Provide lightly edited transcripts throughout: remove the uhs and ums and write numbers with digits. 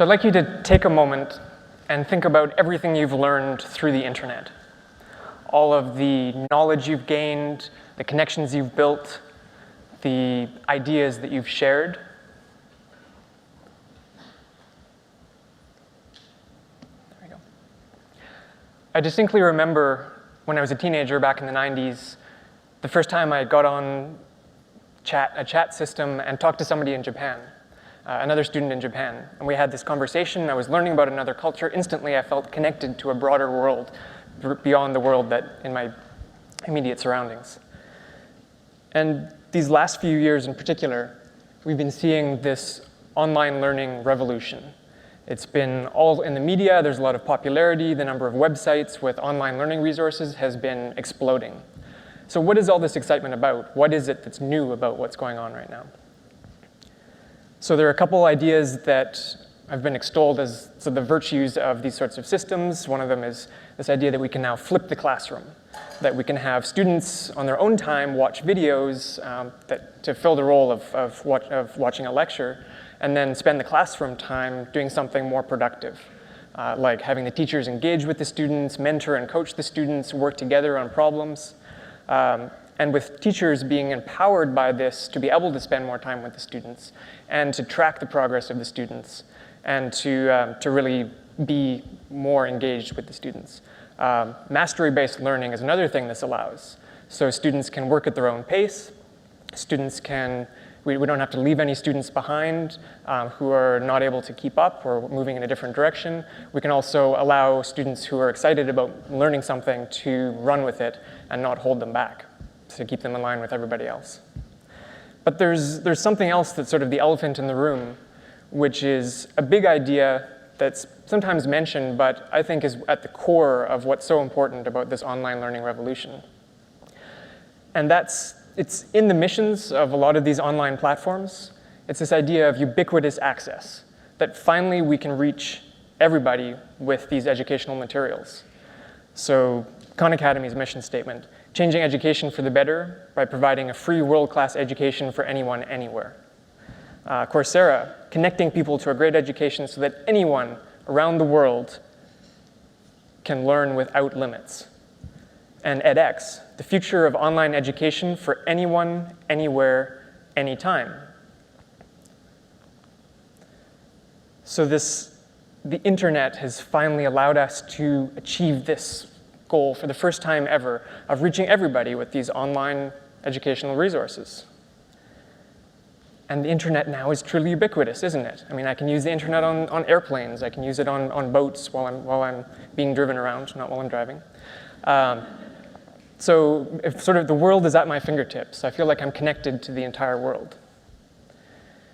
So I'd like you to take a moment and think about everything you've learned through the internet. All of the knowledge you've gained, the connections you've built, the ideas that you've shared. There we go. I distinctly remember when I was a teenager back in the 90s, the first time I got on a chat system and talked to somebody in Japan, another student in Japan. And we had this conversation. I was learning about another culture. Instantly, I felt connected to a broader world beyond the world that in my immediate surroundings. And these last few years in particular, we've been seeing this online learning revolution. It's been all in the media. There's a lot of popularity. The number of websites with online learning resources has been exploding. So what is all this excitement about? What is it that's new about what's going on right now? So there are a couple ideas that have been extolled as the virtues of these sorts of systems. One of them is this idea that we can now flip the classroom, that we can have students on their own time watch videos to fill the role of watching a lecture, and then spend the classroom time doing something more productive, like having the teachers engage with the students, mentor and coach the students, work together on problems. And with teachers being empowered by this to be able to spend more time with the students and to track the progress of the students and to really be more engaged with the students. Mastery-based learning is another thing this allows. So students can work at their own pace. Students can, we don't have to leave any students behind who are not able to keep up or moving in a different direction. We can also allow students who are excited about learning something to run with it and not hold them back, to keep them in line with everybody else. But there's something else that's sort of the elephant in the room, which is a big idea that's sometimes mentioned, but I think is at the core of what's so important about this online learning revolution. And it's in the missions of a lot of these online platforms. It's this idea of ubiquitous access, that finally we can reach everybody with these educational materials. So Khan Academy's mission statement, changing education for the better by providing a free world-class education for anyone, anywhere. Coursera, connecting people to a great education so that anyone around the world can learn without limits. And edX, the future of online education for anyone, anywhere, anytime. So the internet has finally allowed us to achieve this goal for the first time ever of reaching everybody with these online educational resources. And the internet now is truly ubiquitous, isn't it? I mean, I can use the internet on airplanes. I can use it on boats while I'm being driven around, not while I'm driving. So if sort of the world is at my fingertips, I feel like I'm connected to the entire world.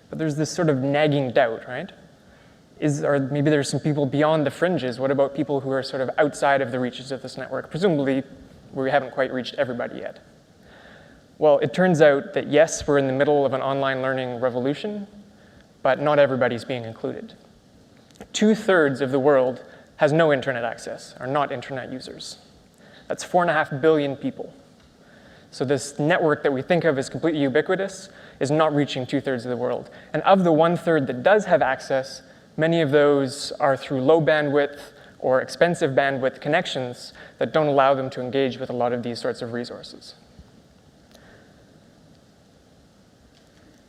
But there's this sort of nagging doubt, right? Or maybe there's some people beyond the fringes. What about people who are sort of outside of the reaches of this network? Presumably, we haven't quite reached everybody yet. Well, it turns out that yes, we're in the middle of an online learning revolution, but not everybody's being included. 2/3 of the world has no internet access, are not internet users. That's 4.5 billion people. So this network that we think of as completely ubiquitous is not reaching 2/3 of the world. And of the 1/3 that does have access, many of those are through low bandwidth or expensive bandwidth connections that don't allow them to engage with a lot of these sorts of resources.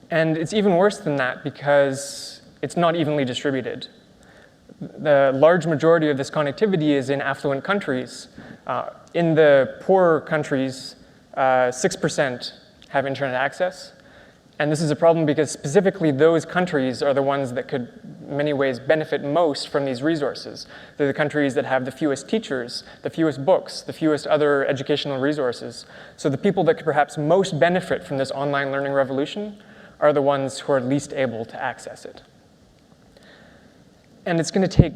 And it's even worse than that because it's not evenly distributed. The large majority of this connectivity is in affluent countries. In the poorer countries, 6% have internet access. And this is a problem because specifically those countries are the ones that could, in many ways, benefit most from these resources. They're the countries that have the fewest teachers, the fewest books, the fewest other educational resources. So the people that could perhaps most benefit from this online learning revolution are the ones who are least able to access it. And it's going to take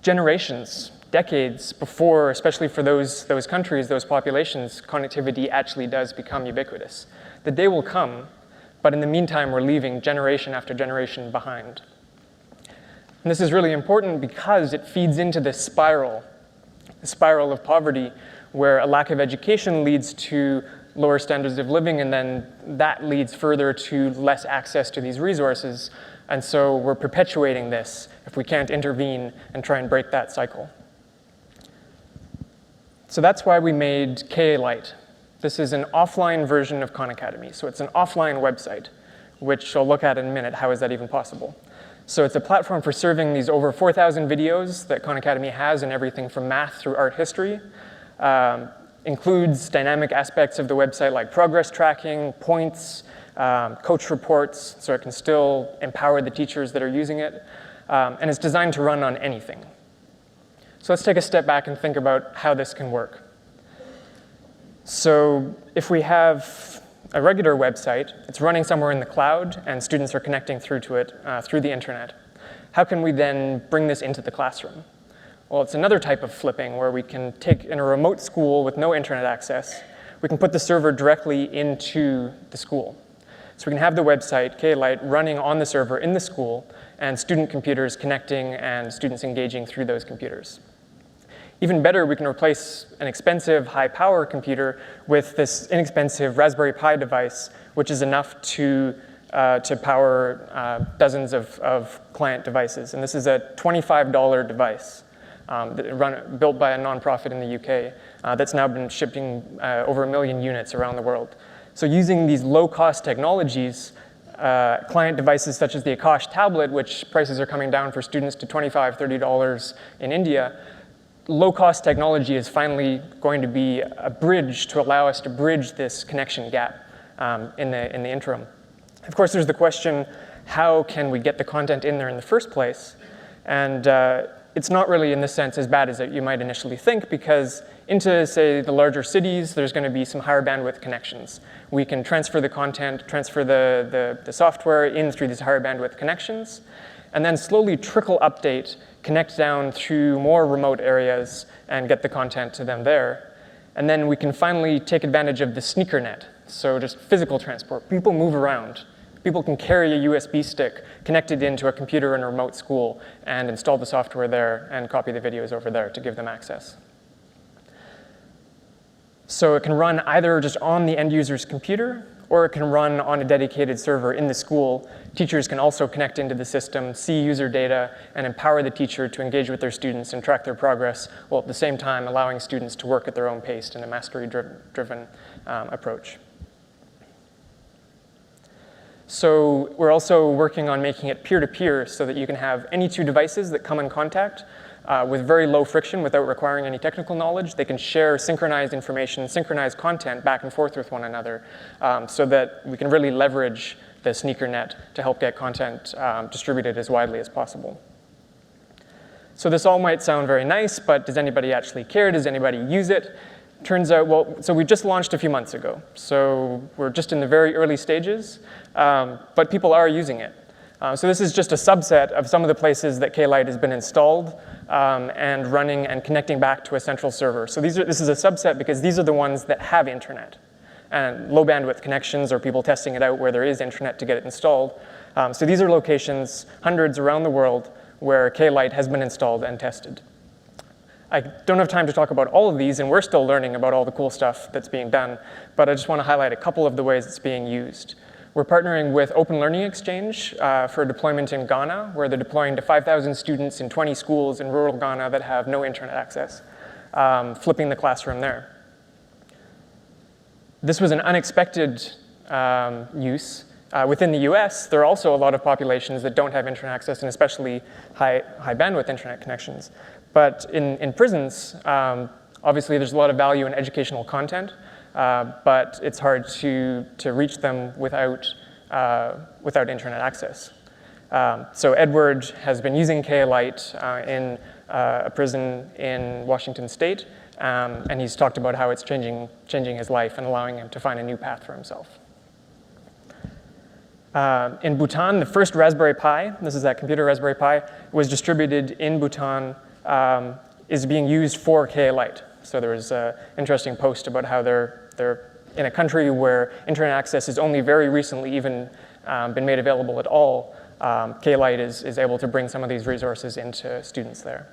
generations, decades before, especially for those countries, those populations, connectivity actually does become ubiquitous. The day will come, but in the meantime, we're leaving generation after generation behind. And this is really important because it feeds into this spiral of poverty where a lack of education leads to lower standards of living, and then that leads further to less access to these resources, And so we're perpetuating this if we can't intervene and try and break that cycle. So that's why we made KA Lite. This is an offline version of Khan Academy. So it's an offline website, which I'll look at in a minute. How is that even possible? So it's a platform for serving these over 4,000 videos that Khan Academy has in everything from math through art history. Includes dynamic aspects of the website like progress tracking, points, coach reports, so it can still empower the teachers that are using it. And it's designed to run on anything. So let's take a step back and think about how this can work. So if we have a regular website, it's running somewhere in the cloud, and students are connecting through to it through the internet. How can we then bring this into the classroom? Well, it's another type of flipping where we can take, in a remote school with no internet access, we can put the server directly into the school. So we can have the website, KA Lite, running on the server in the school, and student computers connecting and students engaging through those computers. Even better, we can replace an expensive high-power computer with this inexpensive Raspberry Pi device, which is enough to power dozens of client devices. And this is a $25 device built by a nonprofit in the UK that's now been shipping over 1 million units around the world. So using these low-cost technologies, client devices such as the Akash tablet, which prices are coming down for students to $25, $30 in India, low-cost technology is finally going to be a bridge to allow us to bridge this connection gap in the interim. Of course, there's the question, how can we get the content in there in the first place? And it's not really, in this sense, as bad as you might initially think, because into, say, the larger cities, there's going to be some higher bandwidth connections. We can transfer the content, transfer the software in through these higher bandwidth connections, and then slowly trickle update, connect down through more remote areas and get the content to them there. And then we can finally take advantage of the sneaker net, so just physical transport. People move around. People can carry a USB stick connected into a computer in a remote school and install the software there and copy the videos over there to give them access. So it can run either just on the end user's computer, or it can run on a dedicated server in the school. Teachers can also connect into the system, see user data, and empower the teacher to engage with their students and track their progress, while at the same time allowing students to work at their own pace in a mastery-driven approach. So we're also working on making it peer-to-peer so that you can have any two devices that come in contact with very low friction without requiring any technical knowledge. They can share synchronized information, synchronized content back and forth with one another so that we can really leverage the sneaker net to help get content distributed as widely as possible. So this all might sound very nice, but does anybody actually care? Does anybody use it? Turns out, well, so we just launched a few months ago. So we're just in the very early stages, but people are using it. So this is just a subset of some of the places that KA Lite has been installed and running and connecting back to a central server. So this is a subset because these are the ones that have internet and low bandwidth connections or people testing it out where there is internet to get it installed. So these are locations, hundreds around the world, where KA Lite has been installed and tested. I don't have time to talk about all of these, and we're still learning about all the cool stuff that's being done, but I just want to highlight a couple of the ways it's being used. We're partnering with Open Learning Exchange for deployment in Ghana, where they're deploying to 5,000 students in 20 schools in rural Ghana that have no internet access, flipping the classroom there. This was an unexpected use. Within the US, there are also a lot of populations that don't have internet access, and especially high bandwidth internet connections. But in prisons, obviously there's a lot of value in educational content, but it's hard to reach them without internet access. So Edward has been using KA Lite in a prison in Washington State, and he's talked about how it's changing his life and allowing him to find a new path for himself. In Bhutan, the first Raspberry Pi, this is that computer Raspberry Pi, was distributed in Bhutan, is being used for KA Lite. So there was an interesting post about how they're in a country where internet access has only very recently even been made available at all. KA Lite is able to bring some of these resources into students there.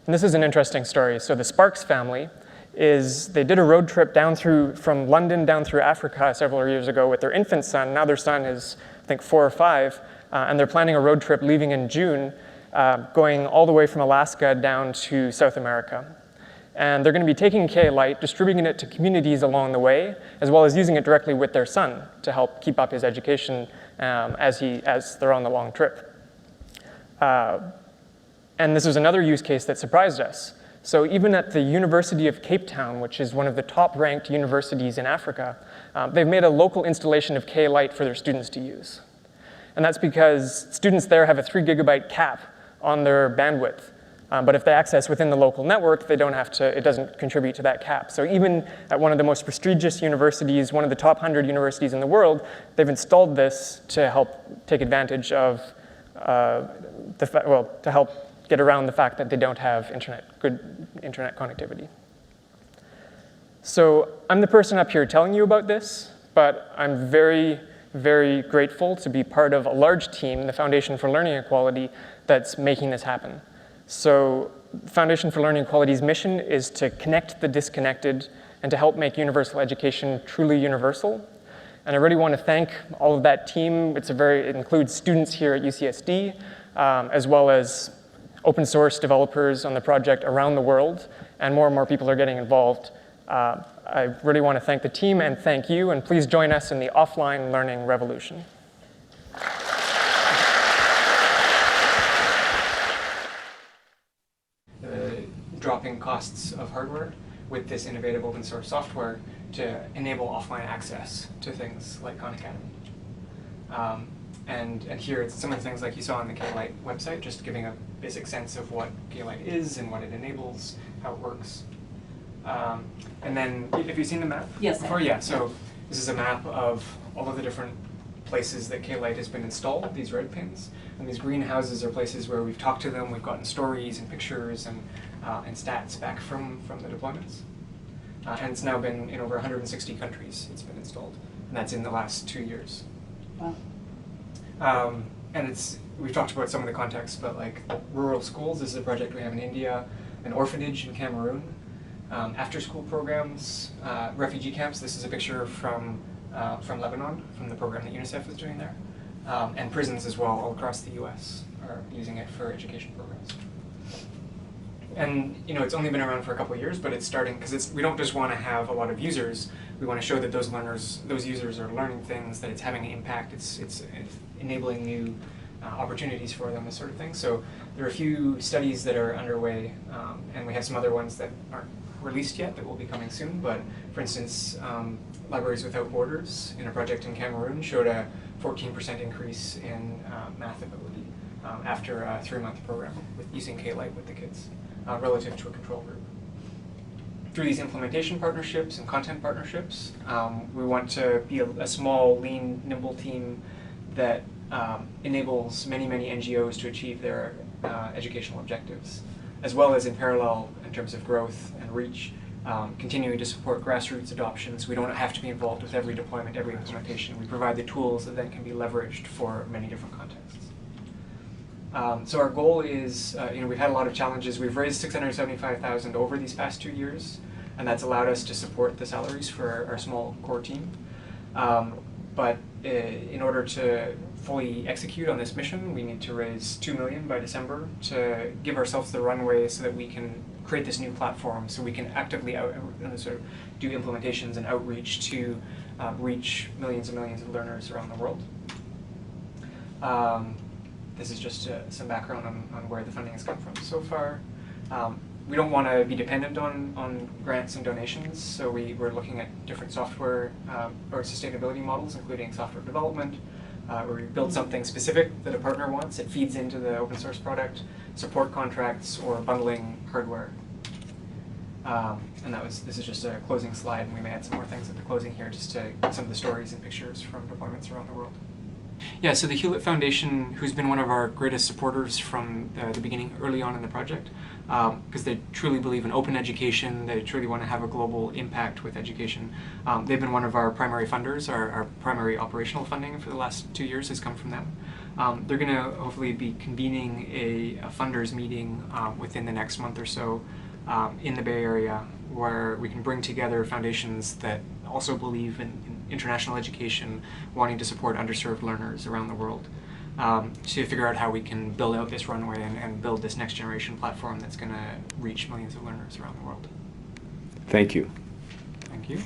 And this is an interesting story. So the Sparks family is they did a road trip from London down through Africa several years ago with their infant son. Now their son is, I think, 4 or 5, and they're planning a road trip leaving in June, going all the way from Alaska down to South America. And they're going to be taking K-Lite, distributing it to communities along the way, as well as using it directly with their son to help keep up his education as they're on the long trip. And this was another use case that surprised us. So even at the University of Cape Town, which is one of the top-ranked universities in Africa, they've made a local installation of K-Lite for their students to use. And that's because students there have a 3 gigabyte cap on their bandwidth. But if they access within the local network, they don't have to, it doesn't contribute to that cap. So even at one of the most prestigious universities, one of the top 100 universities in the world, they've installed this to help take advantage of, to help get around the fact that they don't have good internet connectivity. So I'm the person up here telling you about this, but I'm very, very grateful to be part of a large team, the Foundation for Learning Equality, that's making this happen. So Foundation for Learning Equality's mission is to connect the disconnected and to help make universal education truly universal. And I really want to thank all of that team. It includes students here at UCSD, as well as open source developers on the project around the world, and more people are getting involved. I really want to thank the team and thank you, and please join us in the offline learning revolution. Dropping costs of hardware with this innovative open source software to enable offline access to things like Khan Academy. And here it's some of the things like you saw on the K-Lite website, just giving a basic sense of what K-Lite is and what it enables, how it works. And then, have you seen the map? Yes. Before? Yeah, so this is a map of all of the different places that K-Lite has been installed, these red pins. And these green houses are places where we've talked to them, we've gotten stories and pictures and stats back from the deployments. And it's now been in over 160 countries it's been installed. And that's in the last 2 years. Wow. And we've talked about some of the context, but like rural schools, this is a project we have in India, an orphanage in Cameroon, after-school programs, refugee camps. This is a picture from Lebanon, from the program that UNICEF is doing there, and prisons as well all across the US are using it for education programs. And it's only been around for a couple of years, but it's starting, because we don't just want to have a lot of users, we want to show that those users are learning things, that it's having an impact, it's enabling new opportunities for them, this sort of thing. So there are a few studies that are underway, and we have some other ones that aren't released yet that will be coming soon, but for instance, Libraries Without Borders in a project in Cameroon showed a 14% increase in math ability after a 3-month program with using K-Lite with the kids, relative to a control group. Through these implementation partnerships and content partnerships, we want to be a small, lean, nimble team that enables many NGOs to achieve their educational objectives, as well as in parallel, in terms of growth and reach, continuing to support grassroots adoption, so we don't have to be involved with every deployment, every implementation. We provide the tools that then can be leveraged for many different contexts. So our goal is, we've had a lot of challenges. We've raised $675,000 over these past 2 years, and that's allowed us to support the salaries for our small core team. But in order to fully execute on this mission, we need to raise $2 million by December to give ourselves the runway so that we can create this new platform, so we can actively sort of do implementations and outreach to reach millions and millions of learners around the world. This is just some background on where the funding has come from so far. We don't want to be dependent on grants and donations, so we're looking at different software or sustainability models, including software development, where we build something specific that a partner wants. It feeds into the open source product, support contracts, or bundling hardware. And this is just a closing slide, and we may add some more things at the closing here, just to get some of the stories and pictures from deployments around the world. Yeah, so the Hewlett Foundation, who's been one of our greatest supporters from the beginning, early on in the project, because they truly believe in open education, they truly want to have a global impact with education. They've been one of our primary funders. Our primary operational funding for the last 2 years has come from them. They're going to hopefully be convening a funders meeting within the next month or so in the Bay Area where we can bring together foundations that also believe in international education, wanting to support underserved learners around the world, to figure out how we can build out this runway and build this next generation platform that's going to reach millions of learners around the world. Thank you. Thank you.